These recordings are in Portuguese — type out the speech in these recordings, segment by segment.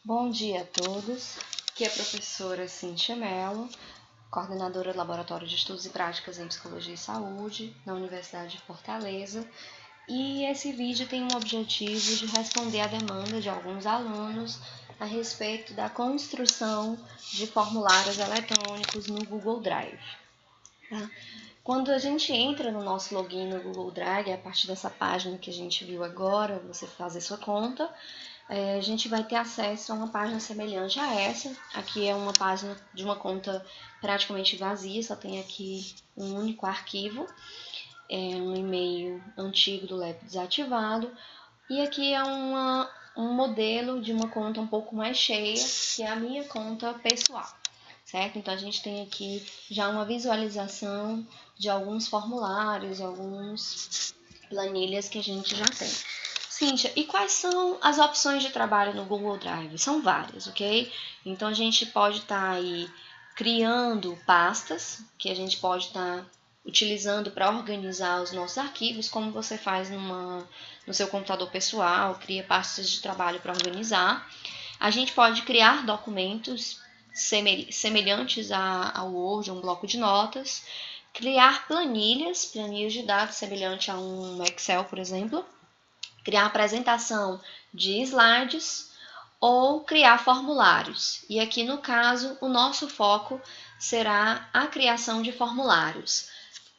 Bom dia a todos, aqui é a professora Cíntia Mello, coordenadora do Laboratório de Estudos e Práticas em Psicologia e Saúde, na Universidade de Fortaleza, e esse vídeo tem o objetivo de responder à demanda de alguns alunos a respeito da construção de formulários eletrônicos no Google Drive. Tá? Quando a gente entra no nosso login no Google Drive, a partir dessa página que a gente viu agora, você fazer sua conta, a gente vai ter acesso a uma página semelhante a essa. Aqui é uma página de uma conta praticamente vazia, só tem aqui um único arquivo, um e-mail antigo do LEP desativado, e aqui é um modelo de uma conta um pouco mais cheia, que é a minha conta pessoal, certo? Então a gente tem aqui já uma visualização de alguns formulários, algumas planilhas que a gente já tem. Cíntia, e quais são as opções de trabalho no Google Drive? São várias, ok? Então a gente pode estar aí criando pastas que a gente pode estar utilizando para organizar os nossos arquivos, como você faz no seu computador pessoal, cria pastas de trabalho para organizar. A gente pode criar documentos semelhantes ao Word, um bloco de notas, criar planilhas de dados semelhante a um Excel, por exemplo, criar apresentação de slides ou criar formulários. E aqui, no caso, o nosso foco será a criação de formulários,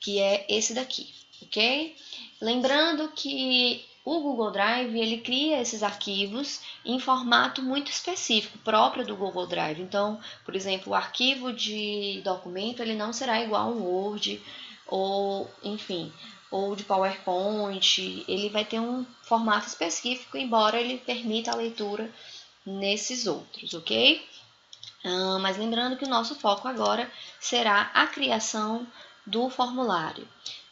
que é esse daqui, ok? Lembrando que o Google Drive, ele cria esses arquivos em formato muito específico, próprio do Google Drive. Então, por exemplo, o arquivo de documento, ele não será igual a um Word, ou, enfim, ou de PowerPoint, ele vai ter um formato específico, embora ele permita a leitura nesses outros, ok? Mas lembrando que o nosso foco agora será a criação do formulário.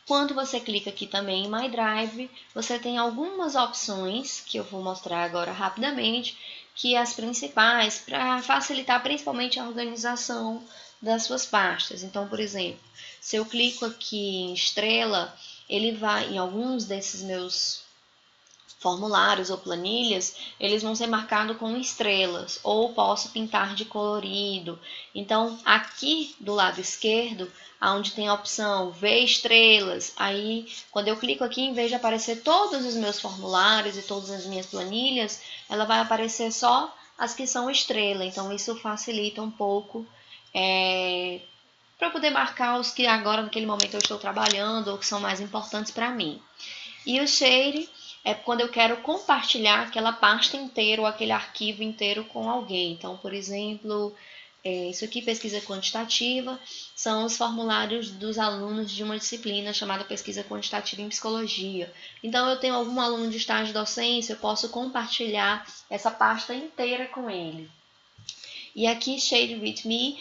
Quando você clica aqui também em My Drive, você tem algumas opções que eu vou mostrar agora rapidamente, que as principais para facilitar principalmente a organização das suas pastas. Então, por exemplo, se eu clico aqui em estrela, ele vai, em alguns desses meus formulários ou planilhas, eles vão ser marcados com estrelas, ou posso pintar de colorido. Então, aqui do lado esquerdo, onde tem a opção ver estrelas, aí quando eu clico aqui, em vez de aparecer todos os meus formulários e todas as minhas planilhas, ela vai aparecer só as que são estrela. Então, isso facilita um pouco para poder marcar os que agora, naquele momento, eu estou trabalhando ou que são mais importantes para mim. E o share é quando eu quero compartilhar aquela pasta inteira ou aquele arquivo inteiro com alguém. Então, por exemplo, isso aqui, pesquisa quantitativa, são os formulários dos alunos de uma disciplina chamada pesquisa quantitativa em psicologia. Então, eu tenho algum aluno de estágio de docência, eu posso compartilhar essa pasta inteira com ele. E aqui, Share with Me,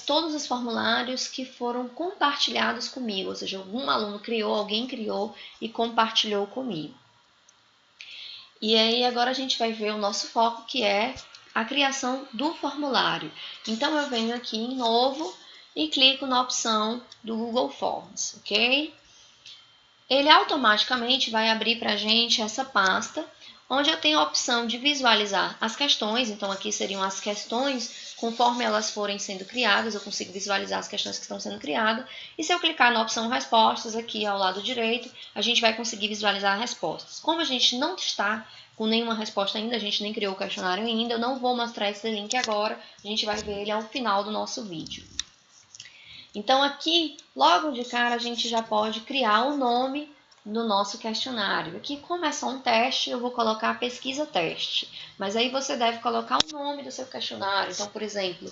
todos os formulários que foram compartilhados comigo, ou seja, algum aluno criou, alguém criou e compartilhou comigo. E aí, agora a gente vai ver o nosso foco, que é a criação do formulário. Então, eu venho aqui em Novo e clico na opção do Google Forms, ok? Ele automaticamente vai abrir para a gente essa pasta, onde eu tenho a opção de visualizar as questões. Então, aqui seriam as questões, conforme elas forem sendo criadas, eu consigo visualizar as questões que estão sendo criadas. E se eu clicar na opção Respostas, aqui ao lado direito, a gente vai conseguir visualizar as respostas. Como a gente não está com nenhuma resposta ainda, a gente nem criou o questionário ainda, eu não vou mostrar esse link agora, a gente vai ver ele ao final do nosso vídeo. Então, aqui, logo de cara, a gente já pode criar o nome do nosso questionário. Aqui, como é só um teste, eu vou colocar pesquisa teste. Mas aí você deve colocar o nome do seu questionário. Então, por exemplo,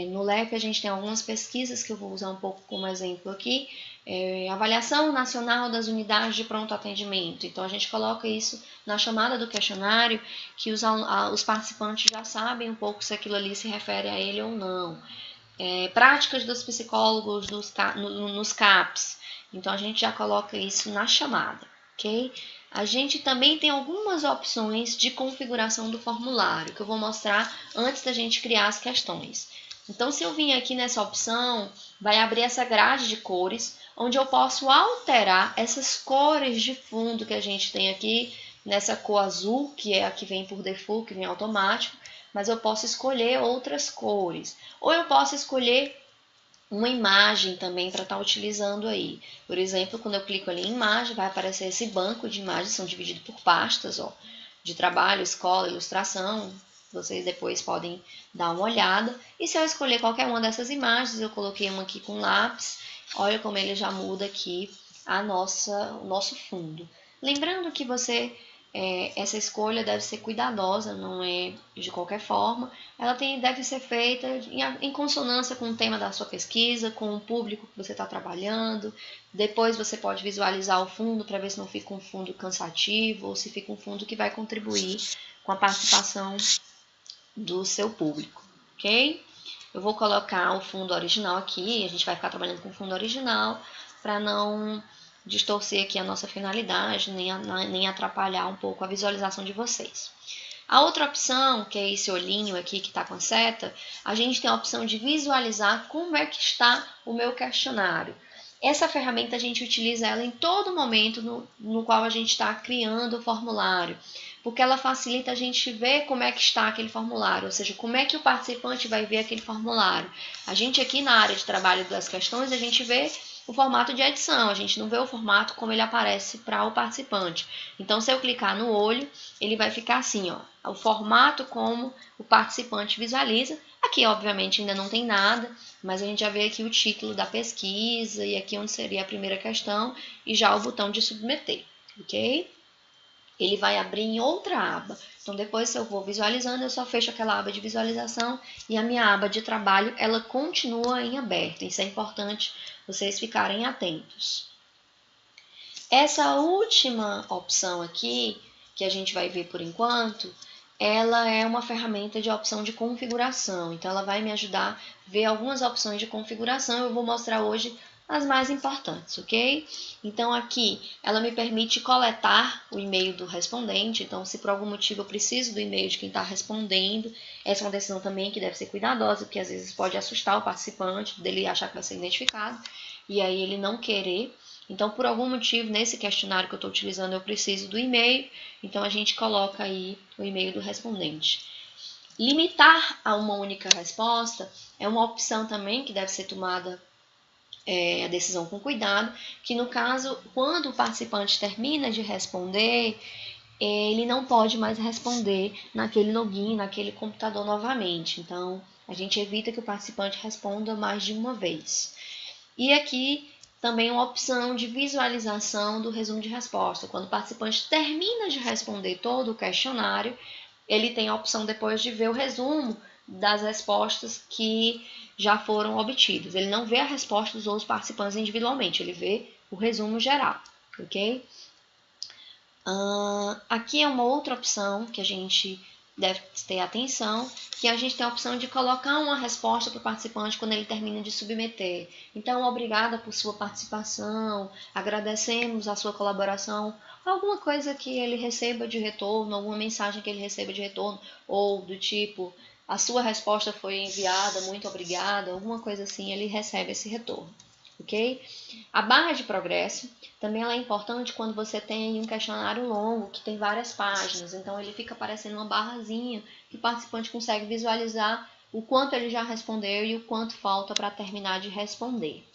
no LEP a gente tem algumas pesquisas que eu vou usar um pouco como exemplo aqui. Avaliação nacional das unidades de pronto atendimento. Então, a gente coloca isso na chamada do questionário, que os participantes já sabem um pouco se aquilo ali se refere a ele ou não. Práticas dos psicólogos nos CAPs. Então, a gente já coloca isso na chamada, ok? A gente também tem algumas opções de configuração do formulário, que eu vou mostrar antes da gente criar as questões. Então, se eu vim aqui nessa opção, vai abrir essa grade de cores, onde eu posso alterar essas cores de fundo que a gente tem aqui, nessa cor azul, que é a que vem por default, que vem automático, mas eu posso escolher outras cores. Ou eu posso escolher uma imagem também para estar utilizando aí. Por exemplo, quando eu clico ali em imagem, vai aparecer esse banco de imagens, são divididos por pastas, ó, de trabalho, escola, ilustração. Vocês depois podem dar uma olhada. E se eu escolher qualquer uma dessas imagens, eu coloquei uma aqui com lápis, olha como ele já muda aqui o nosso fundo. Lembrando que essa escolha deve ser cuidadosa, não é de qualquer forma. Ela deve ser feita em consonância com o tema da sua pesquisa, com o público que você está trabalhando. Depois você pode visualizar o fundo para ver se não fica um fundo cansativo ou se fica um fundo que vai contribuir com a participação do seu público, ok? Eu vou colocar o fundo original aqui, a gente vai ficar trabalhando com o fundo original para não distorcer aqui a nossa finalidade, nem atrapalhar um pouco a visualização de vocês. A outra opção, que é esse olhinho aqui que está com a seta, a gente tem a opção de visualizar como é que está o meu questionário. Essa ferramenta a gente utiliza ela em todo momento no qual a gente está criando o formulário, porque ela facilita a gente ver como é que está aquele formulário, ou seja, como é que o participante vai ver aquele formulário. A gente aqui na área de trabalho das questões, a gente vê o formato de edição, a gente não vê o formato como ele aparece para o participante. Então, se eu clicar no olho, ele vai ficar assim, ó, o formato como o participante visualiza. Aqui, obviamente, ainda não tem nada, mas a gente já vê aqui o título da pesquisa e aqui onde seria a primeira questão e já o botão de submeter, ok? Ele vai abrir em outra aba. Então, depois, se eu vou visualizando, eu só fecho aquela aba de visualização e a minha aba de trabalho, ela continua em aberto. Isso é importante vocês ficarem atentos. Essa última opção aqui, que a gente vai ver por enquanto, ela é uma ferramenta de opção de configuração. Então, ela vai me ajudar a ver algumas opções de configuração. Eu vou mostrar hoje as mais importantes, ok? Então, aqui, ela me permite coletar o e-mail do respondente. Então, se por algum motivo eu preciso do e-mail de quem está respondendo, essa é uma decisão também que deve ser cuidadosa, porque às vezes pode assustar o participante, dele achar que vai ser identificado, e aí ele não querer. Então, por algum motivo, nesse questionário que eu estou utilizando, eu preciso do e-mail, então a gente coloca aí o e-mail do respondente. Limitar a uma única resposta é uma opção também que deve ser tomada a decisão com cuidado, que no caso, quando o participante termina de responder, ele não pode mais responder naquele login, naquele computador novamente. Então, a gente evita que o participante responda mais de uma vez. E aqui também uma opção de visualização do resumo de resposta. Quando o participante termina de responder todo o questionário, ele tem a opção depois de ver o resumo das respostas que já foram obtidas. Ele não vê a resposta dos outros participantes individualmente, ele vê o resumo geral, ok? Aqui é uma outra opção que a gente deve ter atenção, que a gente tem a opção de colocar uma resposta para o participante quando ele termina de submeter. Então, obrigada por sua participação, agradecemos a sua colaboração, alguma coisa que ele receba de retorno, alguma mensagem que ele receba de retorno, ou do tipo, a sua resposta foi enviada, muito obrigada, alguma coisa assim, ele recebe esse retorno, ok? A barra de progresso também ela é importante quando você tem um questionário longo, que tem várias páginas, então ele fica aparecendo uma barrazinha que o participante consegue visualizar o quanto ele já respondeu e o quanto falta para terminar de responder.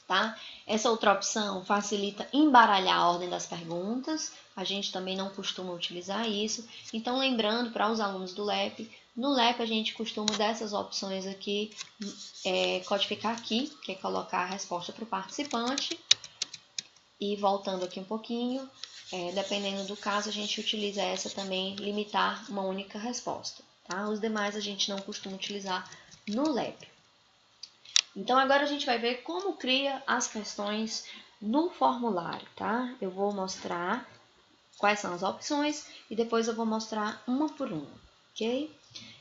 Tá? Essa outra opção facilita embaralhar a ordem das perguntas, a gente também não costuma utilizar isso, então lembrando para os alunos do LEP, no LEP a gente costuma dessas opções aqui, codificar aqui, que é colocar a resposta para o participante, e voltando aqui um pouquinho, dependendo do caso, a gente utiliza essa também, limitar uma única resposta. Tá? Os demais a gente não costuma utilizar no LEP. Então, agora a gente vai ver como cria as questões no formulário, tá? Eu vou mostrar quais são as opções e depois eu vou mostrar uma por uma, ok?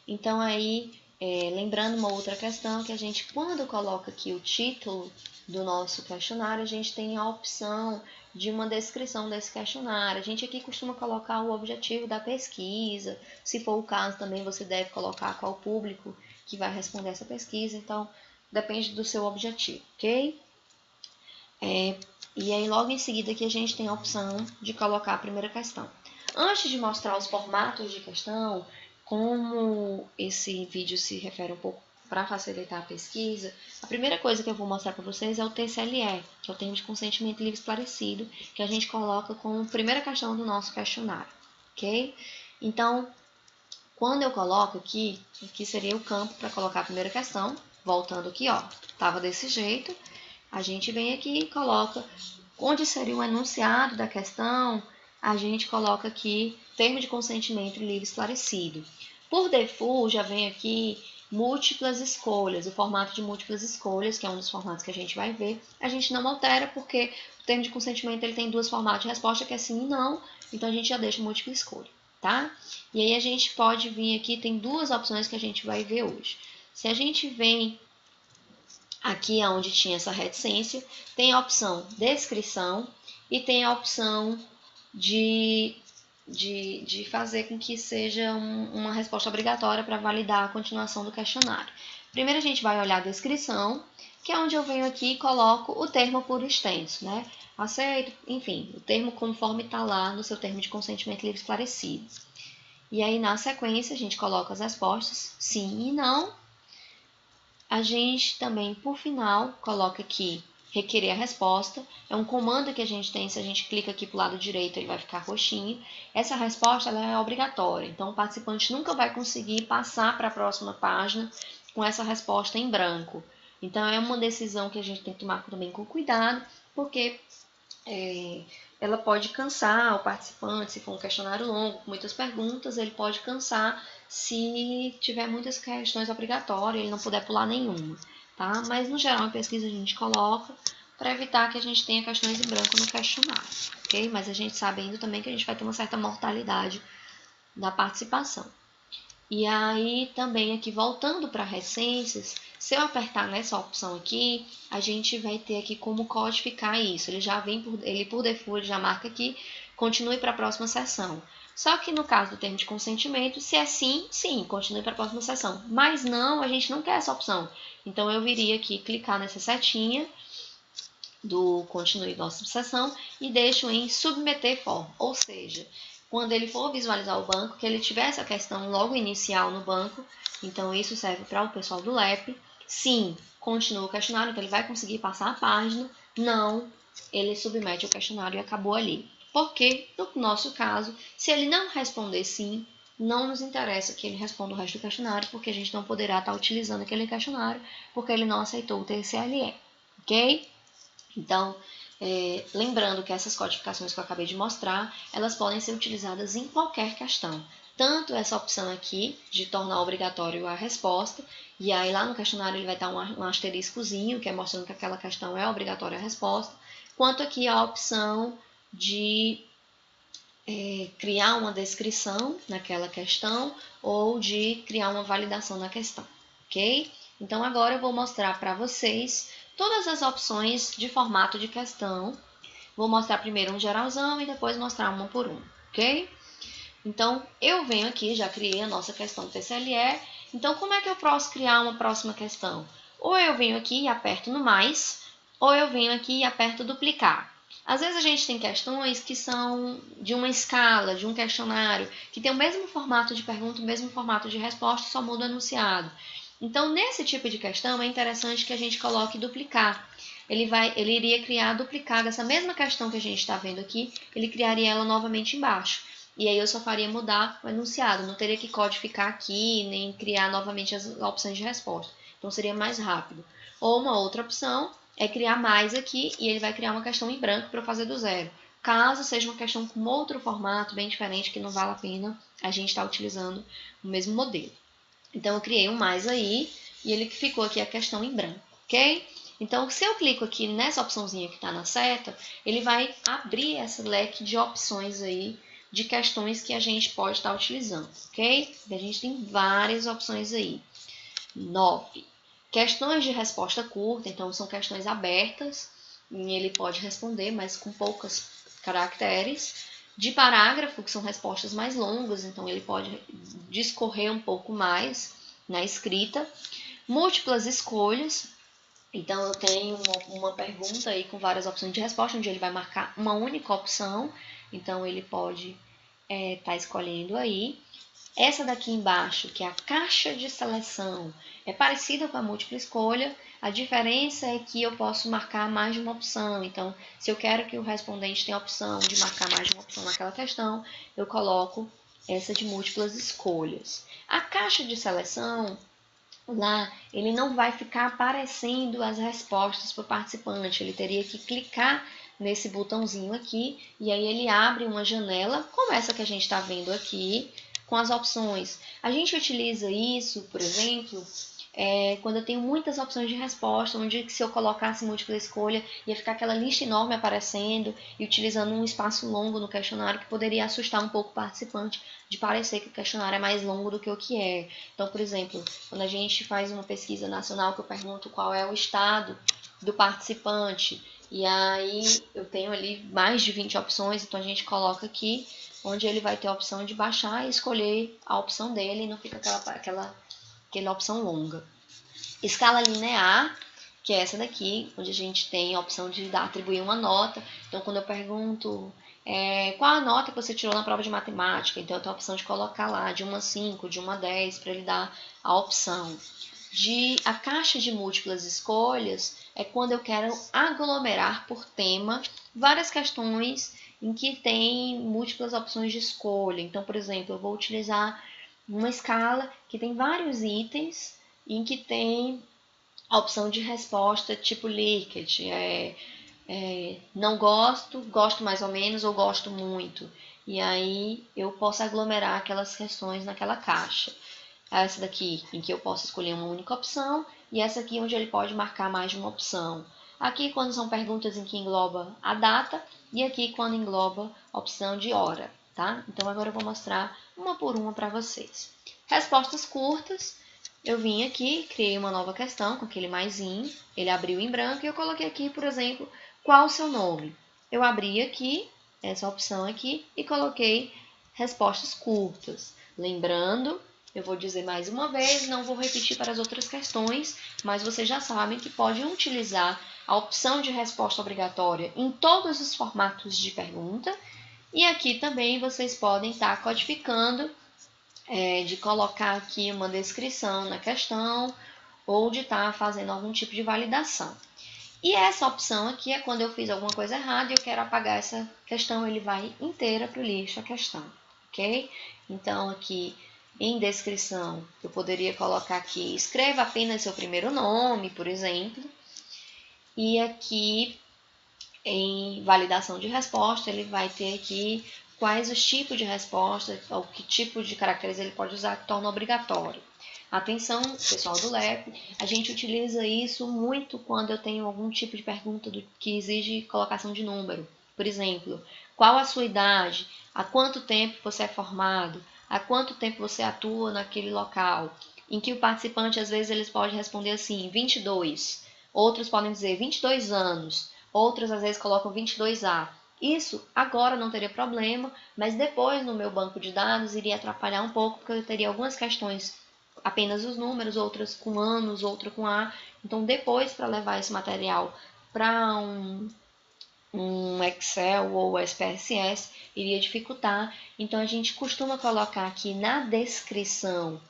Então, aí, lembrando uma outra questão, que a gente, quando coloca aqui o título do nosso questionário, a gente tem a opção de uma descrição desse questionário. A gente aqui costuma colocar o objetivo da pesquisa, se for o caso também você deve colocar qual público que vai responder essa pesquisa, então depende do seu objetivo, ok? E aí logo em seguida aqui a gente tem a opção de colocar a primeira questão. Antes de mostrar os formatos de questão, como esse vídeo se refere um pouco para facilitar a pesquisa, a primeira coisa que eu vou mostrar para vocês é o TCLE, que é o Termo de Consentimento Livre e Esclarecido, que a gente coloca como primeira questão do nosso questionário, ok? Então, quando eu coloco aqui seria o campo para colocar a primeira questão, voltando aqui, ó, estava desse jeito, a gente vem aqui e coloca onde seria o enunciado da questão, a gente coloca aqui termo de consentimento livre e esclarecido. Por default, já vem aqui múltiplas escolhas, o formato de múltiplas escolhas, que é um dos formatos que a gente vai ver, a gente não altera porque o termo de consentimento ele tem dois formatos de resposta, que é sim e não, então a gente já deixa múltipla escolha, tá? E aí a gente pode vir aqui, tem duas opções que a gente vai ver hoje. Se a gente vem aqui onde tinha essa reticência, tem a opção descrição e tem a opção de fazer com que seja uma resposta obrigatória para validar a continuação do questionário. Primeiro a gente vai olhar a descrição, que é onde eu venho aqui e coloco o termo por extenso, né? Aceito, enfim, o termo conforme está lá no seu termo de consentimento livre esclarecido. E aí na sequência a gente coloca as respostas, sim e não. A gente também, por final, coloca aqui requerer a resposta. É um comando que a gente tem, se a gente clica aqui para o lado direito, ele vai ficar roxinho. Essa resposta ela é obrigatória, então o participante nunca vai conseguir passar para a próxima página com essa resposta em branco. Então é uma decisão que a gente tem que tomar também com cuidado, porque ela pode cansar o participante, se for um questionário longo, com muitas perguntas, ele pode cansar se tiver muitas questões obrigatórias, ele não puder pular nenhuma, tá? Mas, no geral, em pesquisa a gente coloca para evitar que a gente tenha questões em branco no questionário, ok? Mas a gente sabendo também que a gente vai ter uma certa mortalidade da participação. E aí, também aqui, voltando para recências, se eu apertar nessa opção aqui, a gente vai ter aqui como codificar isso. Ele já vem, por default, ele já marca aqui, continue para a próxima sessão. Só que no caso do termo de consentimento, se é sim, sim, continue para a próxima sessão. Mas não, a gente não quer essa opção. Então, eu viria aqui, clicar nessa setinha do continue próxima sessão e deixo em submeter forma. Ou seja, quando ele for visualizar o banco, que ele tiver essa questão logo inicial no banco, então isso serve para o pessoal do LEP. Sim, continua o questionário, então ele vai conseguir passar a página. Não, ele submete o questionário e acabou ali. Porque, no nosso caso, se ele não responder sim, não nos interessa que ele responda o resto do questionário, porque a gente não poderá estar utilizando aquele questionário, porque ele não aceitou o TCLE, ok? Então, lembrando que essas codificações que eu acabei de mostrar, elas podem ser utilizadas em qualquer questão. Tanto essa opção aqui, de tornar obrigatório a resposta, e aí lá no questionário ele vai estar um asteriscozinho, que é mostrando que aquela questão é obrigatória a resposta, quanto aqui a opção de criar uma descrição naquela questão, ou de criar uma validação na questão, ok? Então, agora eu vou mostrar para vocês todas as opções de formato de questão. Vou mostrar primeiro um geralzão e depois mostrar uma por uma, ok? Então, eu venho aqui, já criei a nossa questão TCLE. Então, como é que eu posso criar uma próxima questão? Ou eu venho aqui e aperto no mais, ou eu venho aqui e aperto duplicar. Às vezes a gente tem questões que são de uma escala, de um questionário, que tem o mesmo formato de pergunta, o mesmo formato de resposta, só muda o enunciado. Então, nesse tipo de questão, é interessante que a gente coloque duplicar. Ele iria criar duplicar dessa mesma questão que a gente está vendo aqui, ele criaria ela novamente embaixo. E aí eu só faria mudar o enunciado, não teria que codificar aqui, nem criar novamente as opções de resposta. Então, seria mais rápido. Ou uma outra opção é criar mais aqui e ele vai criar uma questão em branco para eu fazer do zero. Caso seja uma questão com outro formato bem diferente, que não vale a pena a gente estar utilizando o mesmo modelo. Então, eu criei um mais aí e ele ficou aqui a questão em branco, ok? Então, se eu clico aqui nessa opçãozinha que está na seta, ele vai abrir esse leque de opções aí de questões que a gente pode estar utilizando, ok? A gente tem várias opções aí. 9. Questões de resposta curta, então são questões abertas, e ele pode responder, mas com poucos caracteres. De parágrafo, que são respostas mais longas, então ele pode discorrer um pouco mais na escrita. Múltiplas escolhas, então eu tenho uma pergunta aí com várias opções de resposta, onde ele vai marcar uma única opção, então ele pode tá escolhendo aí. Essa daqui embaixo, que é a caixa de seleção, é parecida com a múltipla escolha. A diferença é que eu posso marcar mais de uma opção. Então, se eu quero que o respondente tenha a opção de marcar mais de uma opção naquela questão, eu coloco essa de múltiplas escolhas. A caixa de seleção, lá, ele não vai ficar aparecendo as respostas para o participante. Ele teria que clicar nesse botãozinho aqui e aí ele abre uma janela, como essa que a gente está vendo aqui, com as opções. A gente utiliza isso, por exemplo, quando eu tenho muitas opções de resposta, onde se eu colocasse múltipla escolha, ia ficar aquela lista enorme aparecendo e utilizando um espaço longo no questionário que poderia assustar um pouco o participante de parecer que o questionário é mais longo do que o que é. Então, por exemplo, quando a gente faz uma pesquisa nacional que eu pergunto qual é o estado do participante, e aí eu tenho ali mais de 20 opções, então a gente coloca aqui onde ele vai ter a opção de baixar e escolher a opção dele e não fica aquela opção longa. Escala linear, que é essa daqui, onde a gente tem a opção de atribuir uma nota. Então, quando eu pergunto qual a nota que você tirou na prova de matemática, então eu tenho a opção de colocar lá de 1 a 5, de 1 a 10, para ele dar a opção. A caixa de múltiplas escolhas é quando eu quero aglomerar por tema várias questões em que tem múltiplas opções de escolha. Então, por exemplo, eu vou utilizar uma escala que tem vários itens em que tem a opção de resposta tipo Likert, não gosto, gosto mais ou menos ou gosto muito. E aí eu posso aglomerar aquelas questões naquela caixa. Essa daqui em que eu posso escolher uma única opção e essa aqui onde ele pode marcar mais de uma opção. Aqui quando são perguntas em que engloba a data e aqui quando engloba a opção de hora, tá? Então agora eu vou mostrar uma por uma para vocês. Respostas curtas, eu vim aqui, criei uma nova questão com aquele maisinho, ele abriu em branco e eu coloquei aqui, por exemplo, qual o seu nome? Eu abri aqui, essa opção aqui, e coloquei respostas curtas. Lembrando, eu vou dizer mais uma vez, não vou repetir para as outras questões, mas vocês já sabem que podem utilizar a opção de resposta obrigatória em todos os formatos de pergunta. E aqui também vocês podem estar codificando, de colocar aqui uma descrição na questão ou de estar fazendo algum tipo de validação. E essa opção aqui é quando eu fiz alguma coisa errada e eu quero apagar essa questão, ele vai inteira para o lixo a questão, ok? Então aqui em descrição eu poderia colocar aqui, escreva apenas seu primeiro nome, por exemplo. E aqui em validação de resposta ele vai ter aqui quais os tipos de resposta ou que tipo de caracteres ele pode usar que torna obrigatório. Atenção, pessoal do LEP, a gente utiliza isso muito quando eu tenho algum tipo de pergunta que exige colocação de número. Por exemplo, qual a sua idade? Há quanto tempo você é formado? Há quanto tempo você atua naquele local? Em que o participante, às vezes, eles podem responder assim, 22. Outros podem dizer 22 anos. Outros, às vezes, colocam 22A. Isso agora não teria problema, mas depois no meu banco de dados iria atrapalhar um pouco, porque eu teria algumas questões apenas os números, outras com anos, outra com A. Então, depois, para levar esse material para um Excel ou SPSS, iria dificultar. Então, a gente costuma colocar aqui na descrição,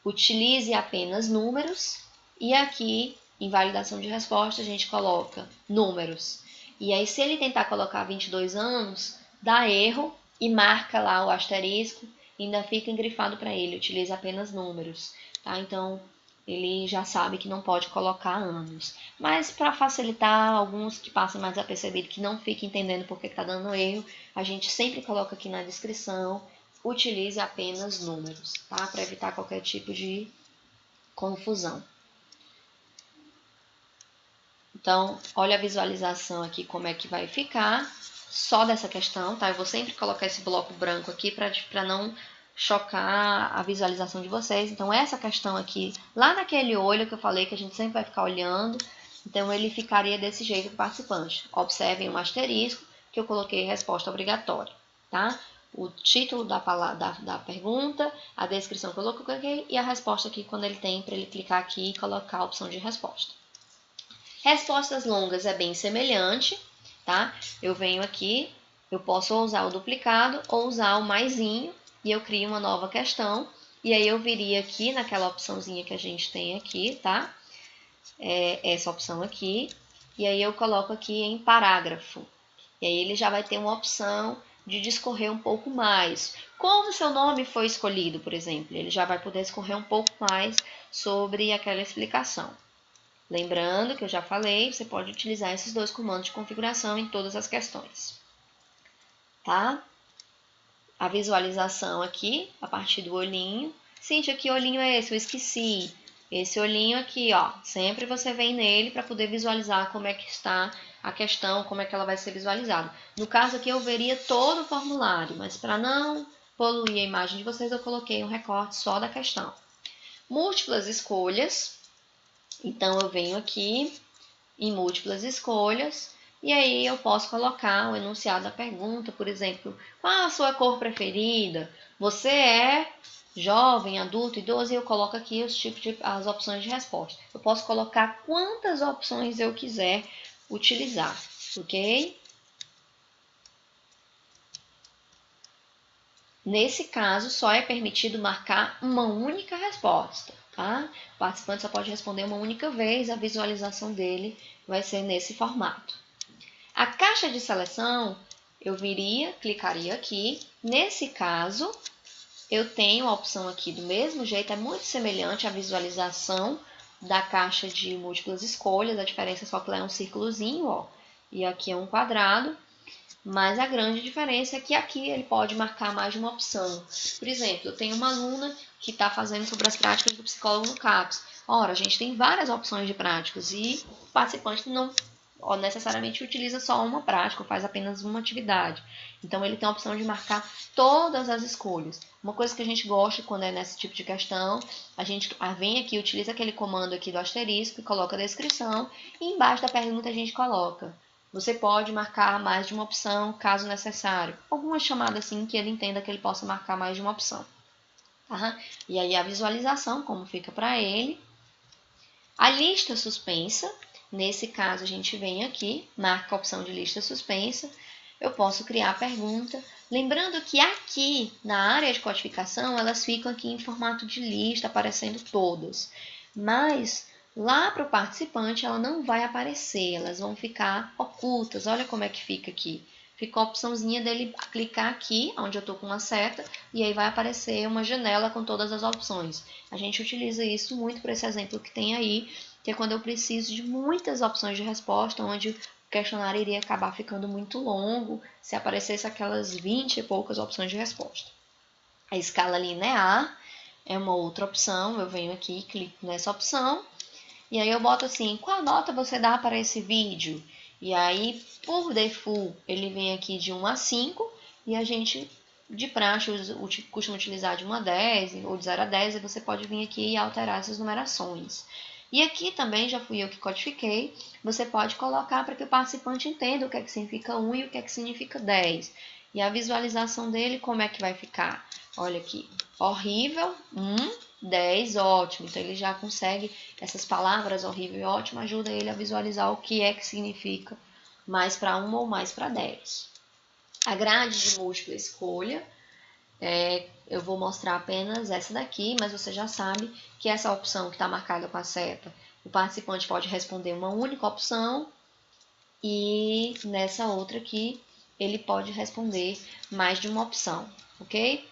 utilize apenas números, e aqui, em validação de resposta, a gente coloca números. E aí, se ele tentar colocar 22 anos, dá erro e marca lá o asterisco, ainda fica engrifado para ele, utiliza apenas números, tá? Então, ele já sabe que não pode colocar anos. Mas para facilitar, alguns que passem mais apercebido, que não fiquem entendendo por que está dando erro, a gente sempre coloca aqui na descrição, utilize apenas números, tá? Para evitar qualquer tipo de confusão. Então, olha a visualização aqui como é que vai ficar, só dessa questão, tá? Eu vou sempre colocar esse bloco branco aqui para não chocar a visualização de vocês. Então, essa questão aqui, lá naquele olho que eu falei que a gente sempre vai ficar olhando, então ele ficaria desse jeito para o participante. Observem um asterisco que eu coloquei resposta obrigatória, tá? O título da pergunta, a descrição que eu coloquei e a resposta aqui quando ele tem para ele clicar aqui e colocar a opção de resposta. Respostas longas é bem semelhante, tá? Eu venho aqui, Eu posso usar o duplicado ou usar o maisinho e eu crio uma nova questão. E aí eu viria aqui naquela opçãozinha que a gente tem aqui, tá? Essa opção aqui. E aí eu coloco aqui em parágrafo. E aí ele já vai ter uma opção de discorrer um pouco mais. Como o seu nome foi escolhido, por exemplo, ele já vai poder discorrer um pouco mais sobre aquela explicação. Lembrando que eu já falei, você pode utilizar esses dois comandos de configuração em todas as questões. Tá? A visualização aqui, a partir do olhinho. Cíntia, que olhinho é esse? Eu esqueci. Esse olhinho aqui, ó, sempre você vem nele para poder visualizar como é que está a questão, como é que ela vai ser visualizada. No caso aqui eu veria todo o formulário, mas para não poluir a imagem de vocês, eu coloquei um recorte só da questão. Múltiplas escolhas. Então eu venho aqui em múltiplas escolhas e aí eu posso colocar o enunciado da pergunta, por exemplo, qual a sua cor preferida? Você é jovem, adulto, idoso, e eu coloco aqui os tipos as opções de resposta. Eu posso colocar quantas opções eu quiser utilizar, ok? Nesse caso, só é permitido marcar uma única resposta, tá? O participante só pode responder uma única vez, a visualização dele vai ser nesse formato. A caixa de seleção, eu clicaria aqui. Nesse caso, eu tenho a opção aqui do mesmo jeito, é muito semelhante à visualização da caixa de múltiplas escolhas, a diferença é só que lá é um círculozinho, ó, e aqui é um quadrado, mas a grande diferença é que aqui ele pode marcar mais de uma opção. Por exemplo, eu tenho uma aluna que está fazendo sobre as práticas do psicólogo no CAPS. Ora, a gente tem várias opções de práticas e o participante não necessariamente utiliza só uma prática, ou faz apenas uma atividade. Então, ele tem a opção de marcar todas as escolhas. Uma coisa que a gente gosta quando é nesse tipo de questão, a gente vem aqui, utiliza aquele comando aqui do asterisco e coloca a descrição, e embaixo da pergunta a gente coloca: você pode marcar mais de uma opção, caso necessário. Alguma chamada assim que ele entenda que ele possa marcar mais de uma opção. Tá? E aí a visualização, como fica para ele. A lista suspensa. Nesse caso, a gente vem aqui, marca a opção de lista suspensa. Eu posso criar a pergunta. Lembrando que aqui, na área de codificação, elas ficam aqui em formato de lista, aparecendo todas. Mas lá para o participante, ela não vai aparecer, elas vão ficar ocultas. Olha como é que fica aqui. Fica a opçãozinha dele clicar aqui, onde eu estou com uma seta, e aí vai aparecer uma janela com todas as opções. A gente utiliza isso muito para esse exemplo que tem aí, que é quando eu preciso de muitas opções de resposta, onde o questionário iria acabar ficando muito longo se aparecesse aquelas 20 e poucas opções de resposta. A escala linear é uma outra opção, eu venho aqui e clico nessa opção, e aí eu boto assim, qual nota você dá para esse vídeo? E aí, por default, ele vem aqui de 1 a 5, e a gente, de praxe, costuma utilizar de 1 a 10, ou de 0 a 10, e você pode vir aqui e alterar essas numerações. E aqui também, já fui eu que codifiquei, você pode colocar para que o participante entenda o que é que significa 1 e o que é que significa 10. E a visualização dele, como é que vai ficar? Olha aqui, horrível, 10, ótimo. Então, ele já consegue, essas palavras horrível e ótimo, ajuda ele a visualizar o que é que significa mais para 1 ou mais para 10. A grade de múltipla escolha, eu vou mostrar apenas essa daqui, mas você já sabe que essa opção que está marcada com a seta, o participante pode responder uma única opção e nessa outra aqui ele pode responder mais de uma opção, ok?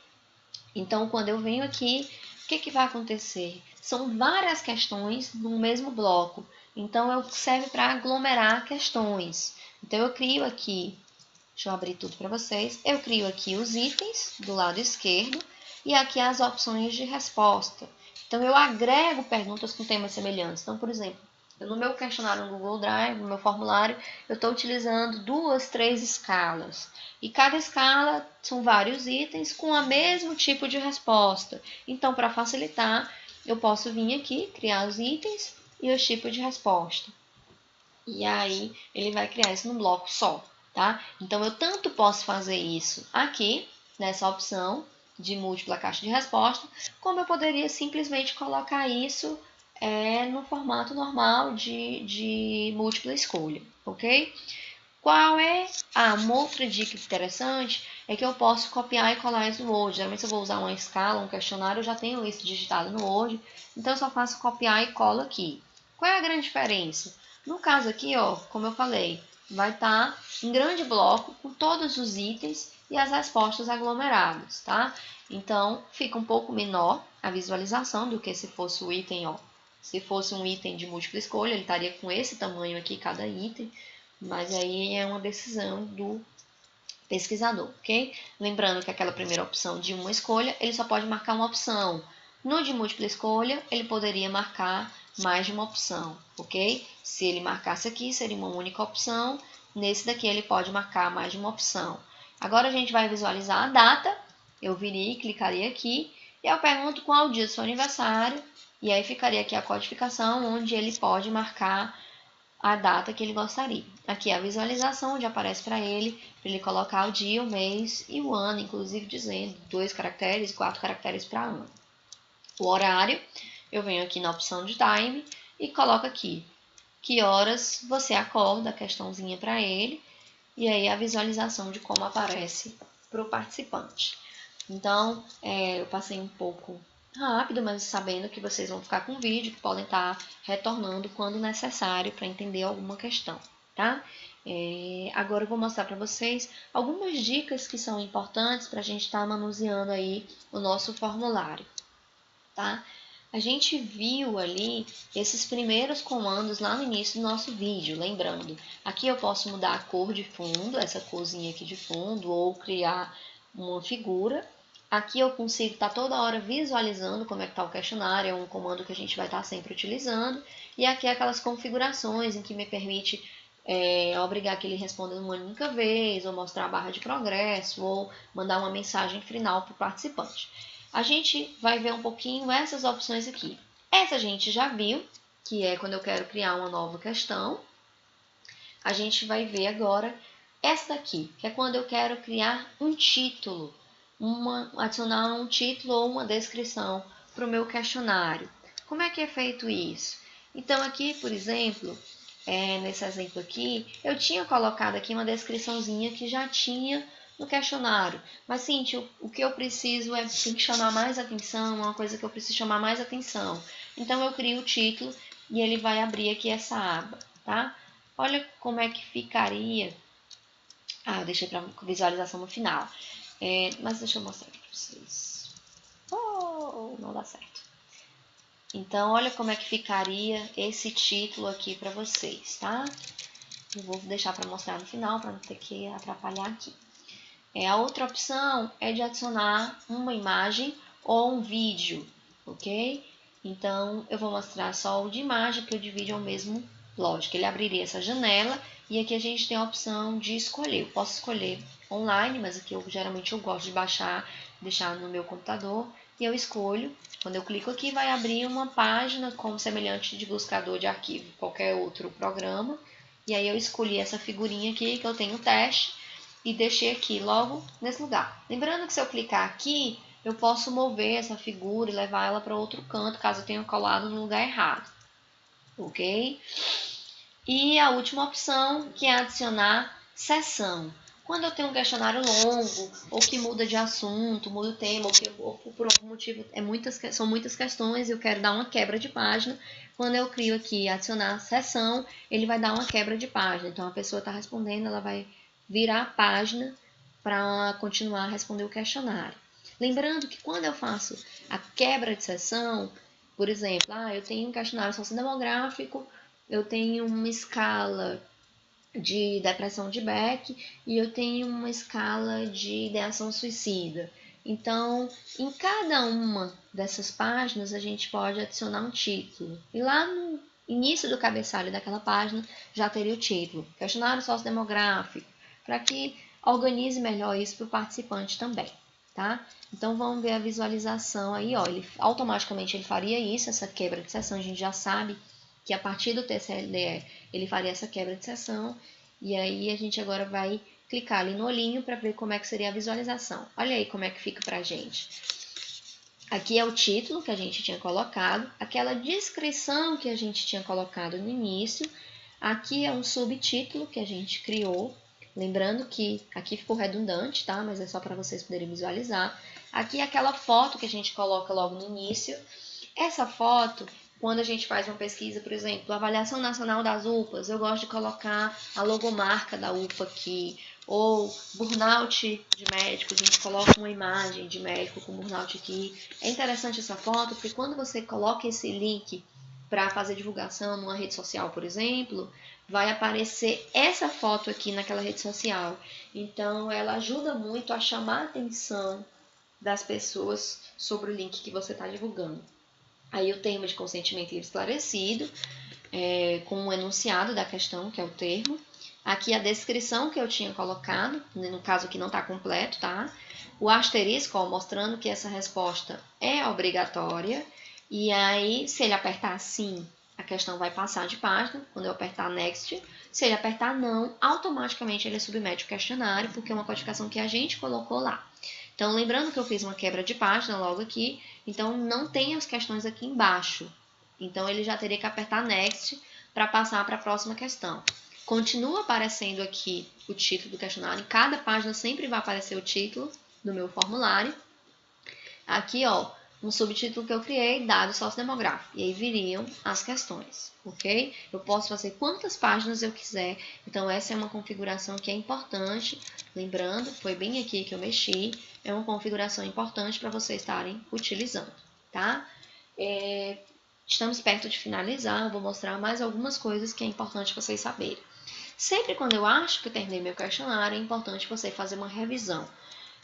Então, quando eu venho aqui, o que vai acontecer? São várias questões no mesmo bloco, então serve para aglomerar questões. Então, eu crio aqui, deixa eu abrir tudo para vocês, eu crio aqui os itens do lado esquerdo e aqui as opções de resposta. Então, eu agrego perguntas com temas semelhantes. Então, por exemplo, no meu questionário no Google Drive, no meu formulário, eu estou utilizando 2, 3 escalas. E cada escala são vários itens com o mesmo tipo de resposta. Então, para facilitar, eu posso vir aqui, criar os itens e os tipos de resposta. E aí, ele vai criar isso num bloco só, tá? Então, eu tanto posso fazer isso aqui, nessa opção de múltipla caixa de resposta, como eu poderia simplesmente colocar isso no formato normal de múltipla escolha, ok? Qual é uma outra dica interessante? É que eu posso copiar e colar isso no Word. Geralmente, se eu vou usar uma escala, um questionário, eu já tenho isso digitado no Word. Então, eu só faço copiar e colo aqui. Qual é a grande diferença? No caso aqui, ó, como eu falei, vai estar em grande bloco com todos os itens e as respostas aglomeradas, tá? Então, fica um pouco menor a visualização do que se fosse o item, ó. Se fosse um item de múltipla escolha, ele estaria com esse tamanho aqui, cada item. Mas aí é uma decisão do pesquisador, ok? Lembrando que aquela primeira opção de uma escolha, ele só pode marcar uma opção. No de múltipla escolha, ele poderia marcar mais de uma opção, ok? Se ele marcasse aqui, seria uma única opção. Nesse daqui, ele pode marcar mais de uma opção. Agora, a gente vai visualizar a data. Eu viria e clicaria aqui. E eu pergunto qual o dia do seu aniversário. E aí, ficaria aqui a codificação, onde ele pode marcar a data que ele gostaria. Aqui é a visualização, onde aparece para ele colocar o dia, o mês e o ano, inclusive dizendo 2 caracteres e 4 caracteres para ano. O horário, eu venho aqui na opção de time e coloco aqui que horas você acorda, a questãozinha para ele, e aí a visualização de como aparece para o participante. Então, eu passei um pouco rápido, mas sabendo que vocês vão ficar com o vídeo, que podem estar retornando quando necessário para entender alguma questão, tá? Agora eu vou mostrar para vocês algumas dicas que são importantes para a gente estar manuseando aí o nosso formulário, tá? A gente viu ali esses primeiros comandos lá no início do nosso vídeo, lembrando. Aqui eu posso mudar a cor de fundo, essa corzinha aqui de fundo, ou criar uma figura. Aqui eu consigo estar toda hora visualizando como é que está o questionário, é um comando que a gente vai estar sempre utilizando. E aqui aquelas configurações em que me permite obrigar que ele responda uma única vez, ou mostrar a barra de progresso, ou mandar uma mensagem final para o participante. A gente vai ver um pouquinho essas opções aqui. Essa a gente já viu, que é quando eu quero criar uma nova questão. A gente vai ver agora essa daqui, que é quando eu quero criar um título, adicionar um título ou uma descrição para o meu questionário. Como é que é feito isso? Então aqui, por exemplo, nesse exemplo aqui, eu tinha colocado aqui uma descriçãozinha que já tinha no questionário. Mas, Cíntia, o que eu preciso tem que chamar mais atenção, uma coisa que eu preciso chamar mais atenção. Então, eu crio o título e ele vai abrir aqui essa aba, tá? Olha como é que ficaria. Eu deixei para visualização no final. Mas deixa eu mostrar aqui para vocês. Não dá certo. Então, olha como é que ficaria esse título aqui para vocês, tá? Eu vou deixar para mostrar no final, para não ter que atrapalhar aqui. A outra opção é de adicionar uma imagem ou um vídeo, ok? Então, eu vou mostrar só o de imagem, porque o de vídeo é o mesmo, lógico. Ele abriria essa janela e aqui a gente tem a opção de escolher. Eu posso escolher online, mas aqui geralmente eu gosto de baixar, deixar no meu computador. E eu escolho, quando eu clico aqui, vai abrir uma página como semelhante de buscador de arquivo, qualquer outro programa. E aí eu escolhi essa figurinha aqui, que eu tenho teste. E deixei aqui logo nesse lugar. Lembrando que se eu clicar aqui, eu posso mover essa figura e levar ela para outro canto, caso eu tenha colado no lugar errado. Ok? E a última opção, que é adicionar seção. Quando eu tenho um questionário longo, ou que muda de assunto, muda o tema, ou por algum motivo são muitas questões e eu quero dar uma quebra de página, quando eu crio aqui adicionar seção, ele vai dar uma quebra de página. Então, a pessoa está respondendo, ela vai virar a página para continuar a responder o questionário. Lembrando que quando eu faço a quebra de seção, por exemplo, eu tenho um questionário sociodemográfico, eu tenho uma escala de depressão de Beck e eu tenho uma escala de ideação suicida. Então, em cada uma dessas páginas, a gente pode adicionar um título. E lá no início do cabeçalho daquela página, já teria o título. Questionário sociodemográfico, para que organize melhor isso para o participante também, tá? Então, vamos ver a visualização aí, ó. Automaticamente ele faria isso, essa quebra de seção, a gente já sabe que a partir do TCLDE ele faria essa quebra de seção. E aí a gente agora vai clicar ali no olhinho para ver como é que seria a visualização. Olha aí como é que fica para a gente. Aqui é o título que a gente tinha colocado, aquela descrição que a gente tinha colocado no início. Aqui é um subtítulo que a gente criou. Lembrando que aqui ficou redundante, tá? Mas é só para vocês poderem visualizar. Aqui é aquela foto que a gente coloca logo no início. Essa foto, quando a gente faz uma pesquisa, por exemplo, avaliação nacional das UPAs, eu gosto de colocar a logomarca da UPA aqui. Ou burnout de médicos, a gente coloca uma imagem de médico com burnout aqui. É interessante essa foto, porque quando você coloca esse link para fazer divulgação numa rede social, por exemplo, vai aparecer essa foto aqui naquela rede social. Então, ela ajuda muito a chamar a atenção das pessoas sobre o link que você está divulgando. Aí o termo de consentimento esclarecido, com um enunciado da questão, que é o termo. Aqui a descrição que eu tinha colocado, no caso aqui não está completo, tá? O asterisco, ó, mostrando que essa resposta é obrigatória. E aí, se ele apertar sim, a questão vai passar de página. Quando eu apertar next, se ele apertar não, automaticamente ele submete o questionário, porque é uma codificação que a gente colocou lá. Então, lembrando que eu fiz uma quebra de página logo aqui, então não tem as questões aqui embaixo. Então, ele já teria que apertar next para passar para a próxima questão. Continua aparecendo aqui o título do questionário. Em cada página sempre vai aparecer o título do meu formulário. Aqui, ó, um subtítulo que eu criei, dados sociodemográficos. E aí viriam as questões, ok? Eu posso fazer quantas páginas eu quiser. Então, essa é uma configuração que é importante. Lembrando, foi bem aqui que eu mexi. É uma configuração importante para vocês estarem utilizando, tá? Estamos perto de finalizar. Eu vou mostrar mais algumas coisas que é importante vocês saberem. Sempre quando eu acho que eu terminei meu questionário, é importante você fazer uma revisão.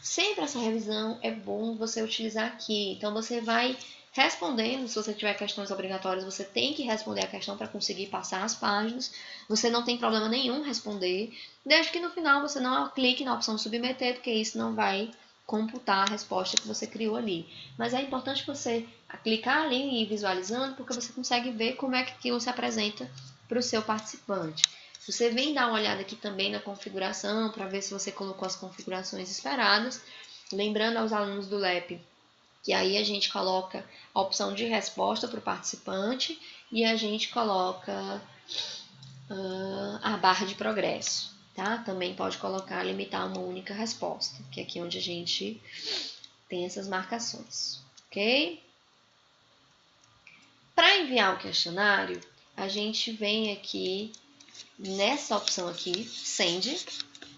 Sempre essa revisão é bom você utilizar aqui. Então, você vai respondendo. Se você tiver questões obrigatórias, você tem que responder a questão para conseguir passar as páginas. Você não tem problema nenhum responder, desde que no final você não clique na opção submeter, porque isso não vai computar a resposta que você criou ali. Mas é importante você clicar ali e ir visualizando, porque você consegue ver como é que aquilo se apresenta para o seu participante. Você vem dar uma olhada aqui também na configuração, para ver se você colocou as configurações esperadas. Lembrando aos alunos do LEP, que aí a gente coloca a opção de resposta para o participante e a gente coloca a barra de progresso, tá? Também pode colocar, limitar a uma única resposta, que é aqui onde a gente tem essas marcações, ok? Para enviar o questionário, a gente vem aqui nessa opção aqui, Send,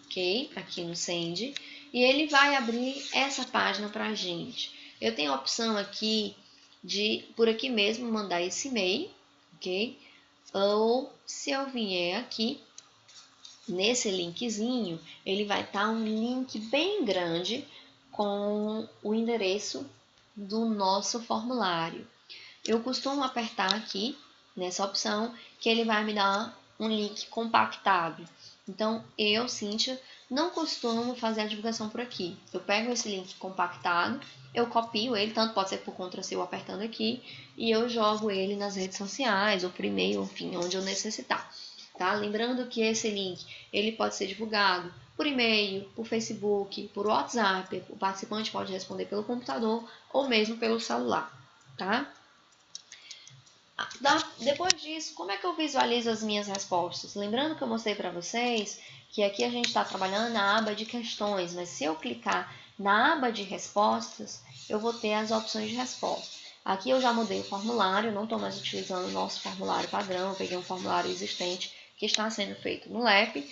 ok? Aqui no Send, e ele vai abrir essa página para a gente. Eu tenho a opção aqui de, por aqui mesmo, mandar esse e-mail, ok? Ou, se eu vier aqui, nesse linkzinho, ele vai estar um link bem grande com o endereço do nosso formulário. Eu costumo apertar aqui, nessa opção, que ele vai me dar um link compactado. Então, eu, Cíntia, não costumo fazer a divulgação por aqui. Eu pego esse link compactado, eu copio ele, tanto pode ser por Ctrl+C ou apertando aqui, e eu jogo ele nas redes sociais, ou por e-mail, enfim, onde eu necessitar. Tá? Lembrando que esse link, ele pode ser divulgado por e-mail, por Facebook, por WhatsApp, o participante pode responder pelo computador, ou mesmo pelo celular, tá? Depois disso, como é que eu visualizo as minhas respostas? Lembrando que eu mostrei para vocês que aqui a gente está trabalhando na aba de questões, mas se eu clicar na aba de respostas, eu vou ter as opções de resposta. Aqui eu já mudei o formulário, não estou mais utilizando o nosso formulário padrão, eu peguei um formulário existente que está sendo feito no LEP,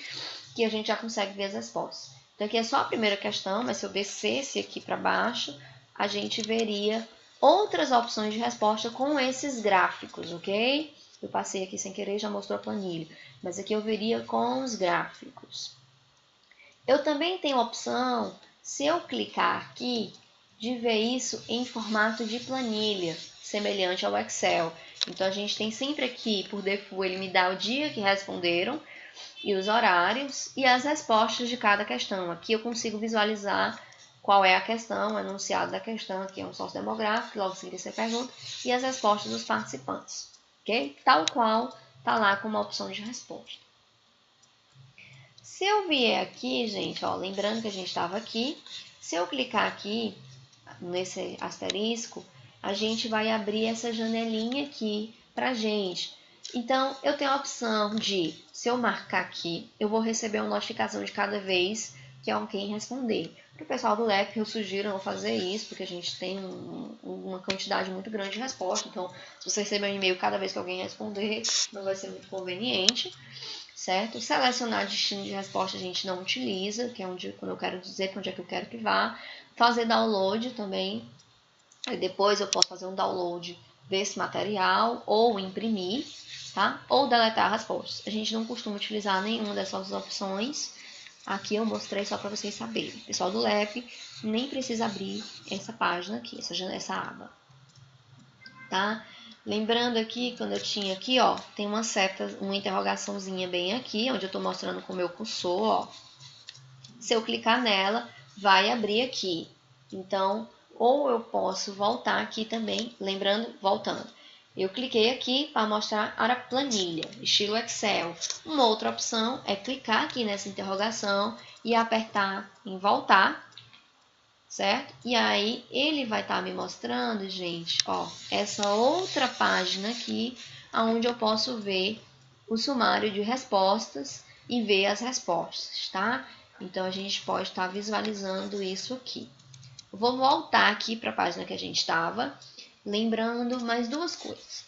que a gente já consegue ver as respostas. Então aqui é só a primeira questão, mas se eu descesse aqui para baixo, a gente veria outras opções de resposta com esses gráficos, ok? Eu passei aqui sem querer e já mostrou a planilha, mas aqui eu veria com os gráficos. Eu também tenho a opção, se eu clicar aqui, de ver isso em formato de planilha, semelhante ao Excel. Então, a gente tem sempre aqui, por default, ele me dá o dia que responderam, e os horários, e as respostas de cada questão. Aqui eu consigo visualizar qual é a questão, o enunciado da questão, aqui é um sociodemográfico, logo em seguida você pergunta, e as respostas dos participantes, ok? Tal qual está lá como opção de resposta. Se eu vier aqui, gente, ó, lembrando que a gente estava aqui, se eu clicar aqui, nesse asterisco, a gente vai abrir essa janelinha aqui pra gente. Então, eu tenho a opção de, se eu marcar aqui, eu vou receber uma notificação de cada vez que alguém responder. Para o pessoal do LEP, eu sugiro não fazer isso, porque a gente tem uma quantidade muito grande de respostas. Então, se você receber um e-mail cada vez que alguém responder, não vai ser muito conveniente, certo? Selecionar destino de resposta a gente não utiliza, que é quando eu quero dizer para onde é que eu quero que vá. Fazer download também. Aí depois eu posso fazer um download desse material, ou imprimir, tá? Ou deletar as respostas. A gente não costuma utilizar nenhuma dessas opções. Aqui eu mostrei só para vocês saberem. Pessoal do LEP, nem precisa abrir essa página aqui, essa aba, tá? Lembrando aqui, quando eu tinha aqui, ó, tem uma seta, uma interrogaçãozinha bem aqui, onde eu estou mostrando com o meu cursor, ó. Se eu clicar nela, vai abrir aqui. Então, ou eu posso voltar aqui também, lembrando, voltando. Eu cliquei aqui para mostrar a planilha, estilo Excel. Uma outra opção é clicar aqui nessa interrogação e apertar em voltar, certo? E aí, ele vai estar me mostrando, gente, ó, essa outra página aqui, onde eu posso ver o sumário de respostas e ver as respostas, tá? Então, a gente pode estar visualizando isso aqui. Eu vou voltar aqui para a página que a gente estava, lembrando mais duas coisas.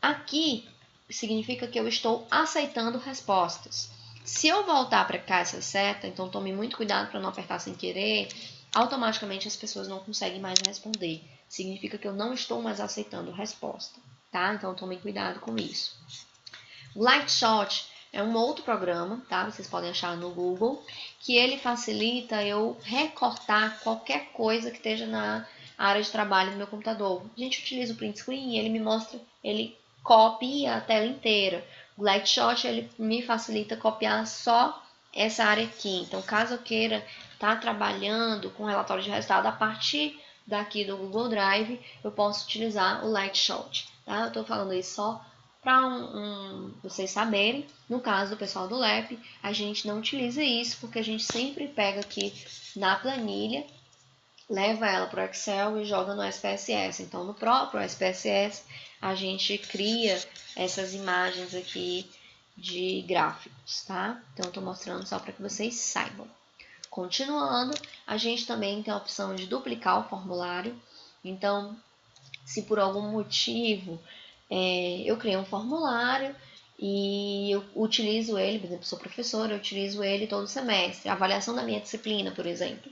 Aqui significa que eu estou aceitando respostas. Se eu voltar para cá essa seta, então tome muito cuidado para não apertar sem querer, automaticamente as pessoas não conseguem mais responder. Significa que eu não estou mais aceitando resposta, tá? Então tome cuidado com isso. O Lightshot é um outro programa, tá? Vocês podem achar no Google, que ele facilita eu recortar qualquer coisa que esteja na área de trabalho do meu computador. A gente utiliza o print screen e ele me mostra, ele copia a tela inteira. O Lightshot, ele me facilita copiar só essa área aqui. Então, caso eu queira estar trabalhando com relatório de resultado a partir daqui do Google Drive, eu posso utilizar o Lightshot, tá? Eu estou falando isso só para vocês saberem. No caso do pessoal do LEP, a gente não utiliza isso, porque a gente sempre pega aqui na planilha, leva ela para o Excel e joga no SPSS. Então, no próprio SPSS, a gente cria essas imagens aqui de gráficos, tá? Então, eu estou mostrando só para que vocês saibam. Continuando, a gente também tem a opção de duplicar o formulário. Então, se por algum motivo eu criei um formulário e eu utilizo ele, por exemplo, sou professora, eu utilizo ele todo semestre, a avaliação da minha disciplina, por exemplo.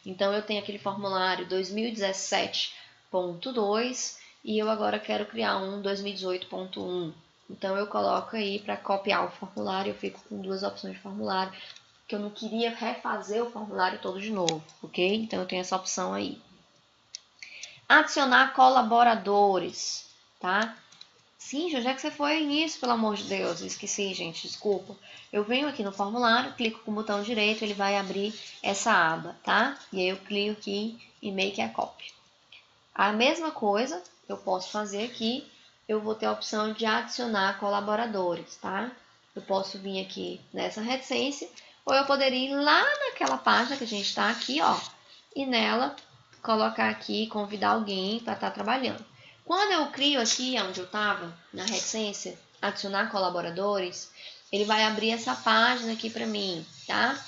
Então, eu tenho aquele formulário 2017.2 e eu agora quero criar um 2018.1. Então, eu coloco aí para copiar o formulário, eu fico com duas opções de formulário, que eu não queria refazer o formulário todo de novo, ok? Então, eu tenho essa opção aí. Adicionar colaboradores, tá? Sim, onde é que você foi nisso, pelo amor de Deus? Eu esqueci, gente, desculpa. Eu venho aqui no formulário, clico com o botão direito, ele vai abrir essa aba, tá? E aí eu clico aqui e make a copy. A mesma coisa eu posso fazer aqui, eu vou ter a opção de adicionar colaboradores, tá? Eu posso vir aqui nessa reticência, ou eu poderia ir lá naquela página que a gente está aqui, ó, e nela colocar aqui, convidar alguém para estar trabalhando. Quando eu crio aqui, onde eu estava, na reticência, adicionar colaboradores, ele vai abrir essa página aqui para mim, tá?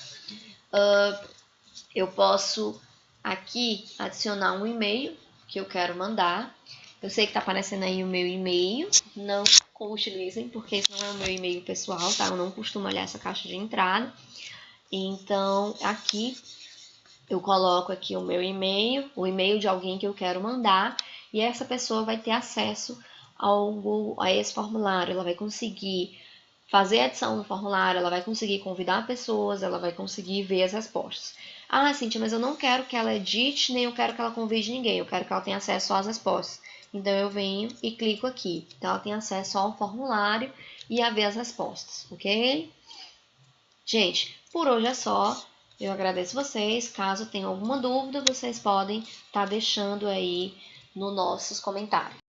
Eu posso aqui adicionar um e-mail que eu quero mandar. Eu sei que está aparecendo aí o meu e-mail, não utilizem, porque esse não é o meu e-mail pessoal, tá? Eu não costumo olhar essa caixa de entrada. Então, aqui eu coloco aqui o meu e-mail, o e-mail de alguém que eu quero mandar, e essa pessoa vai ter acesso a esse formulário. Ela vai conseguir fazer a adição no formulário, ela vai conseguir convidar pessoas, ela vai conseguir ver as respostas. Ah, Cíntia, mas eu não quero que ela edite, nem eu quero que ela convide ninguém, eu quero que ela tenha acesso só às respostas. Então, eu venho e clico aqui. Então, ela tem acesso só ao formulário e a ver as respostas, ok? Gente, por hoje é só. Eu agradeço vocês. Caso tenham alguma dúvida, vocês podem estar deixando aí nos nossos comentários.